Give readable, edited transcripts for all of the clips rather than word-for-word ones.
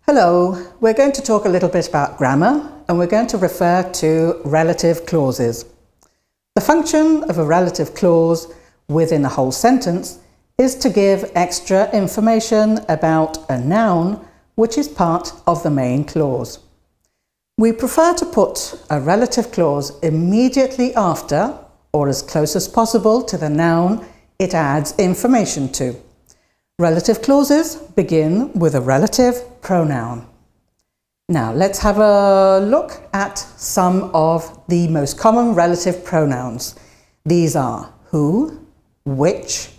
Hello, we're going to talk a little bit about grammar and we're going to refer to relative clauses. The function of a relative clause within a whole sentence is to give extra information about a noun which is part of the main clause. We prefer to put a relative clause immediately after, or as close as possible to the noun it adds information to. Relative clauses begin with a relative pronoun. Now let's have a look at some of the most common relative pronouns. These are who, which,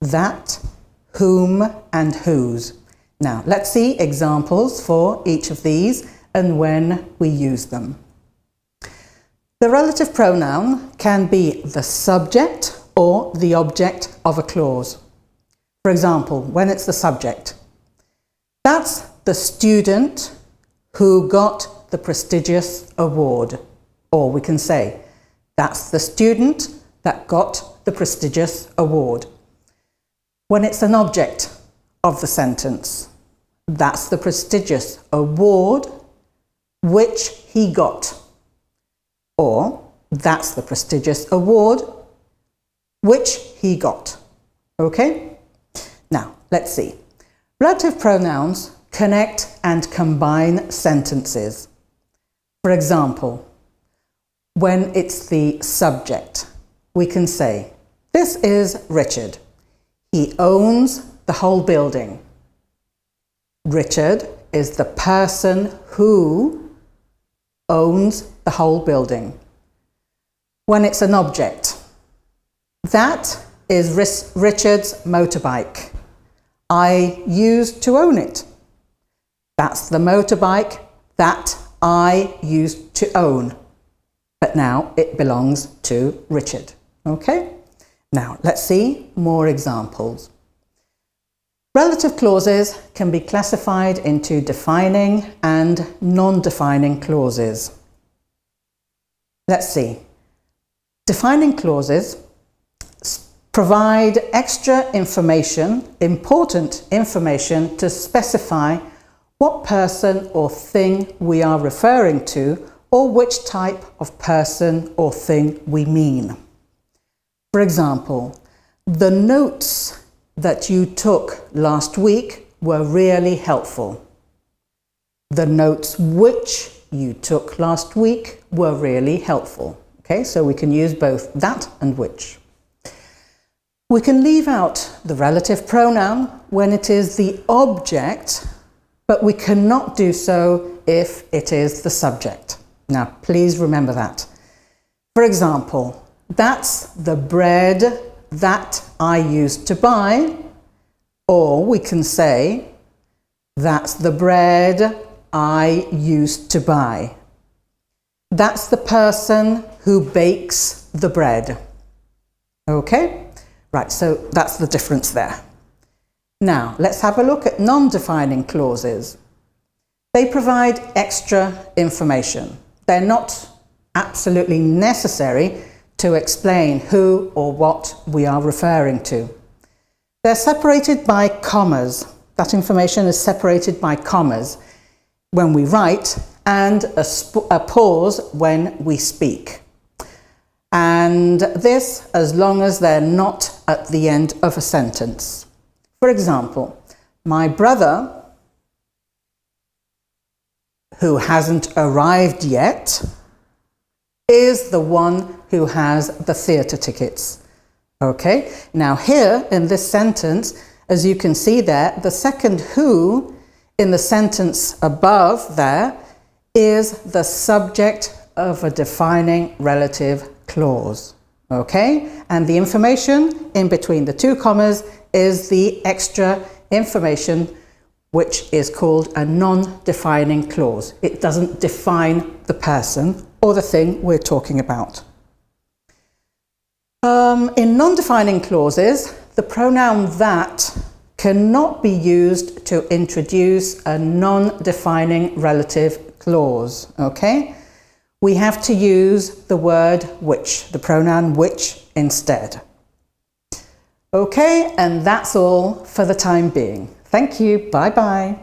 that, whom and whose. Now let's see examples for each of these and when we use them. The relative pronoun can be the subject or the object of a clause. For example, when it's the subject, that's the student who got the prestigious award. Or we can say, that's the student that got the prestigious award. When it's an object of the sentence, that's the prestigious award which he got. Or that's the prestigious award which he got. Okay? Now, let's see. Relative pronouns connect and combine sentences. For example, when it's the subject, we can say, this is Richard. He owns the whole building. Richard is the person who owns the whole building. When it's an object, that is Richard's motorbike. I used to own it. That's the motorbike that I used to own. But now it belongs to Richard. Okay? Now let's see more examples. Relative clauses can be classified into defining and non-defining clauses. Let's see. Defining clauses provide extra information, important information, to specify what person or thing we are referring to or which type of person or thing we mean. For example, the notes that you took last week were really helpful. The notes which you took last week were really helpful. Okay, so we can use both that and which. We can leave out the relative pronoun when it is the object, but we cannot do so if it is the subject. Now, please remember that. For example, that's the bread that I used to buy, or we can say, that's the bread I used to buy. That's the person who bakes the bread. Okay? Right, so that's the difference there. Now, let's have a look at non-defining clauses. They provide extra information. They're not absolutely necessary to explain who or what we are referring to. They're separated by commas. That information is separated by commas when we write and a pause when we speak. And this as long as they're not at the end of a sentence. For example, my brother, who hasn't arrived yet, is the one who has the theatre tickets. Okay, now here in this sentence, as you can see there, the second who in the sentence above there is the subject of a defining relative clause. Okay, and the information in between the two commas is the extra information which is called a non-defining clause. It doesn't define the person or the thing we're talking about. In non-defining clauses, the pronoun that cannot be used to introduce a non-defining relative clause. Okay? We have to use the word which, the pronoun which instead. Okay, and that's all for the time being. Thank you. Bye-bye.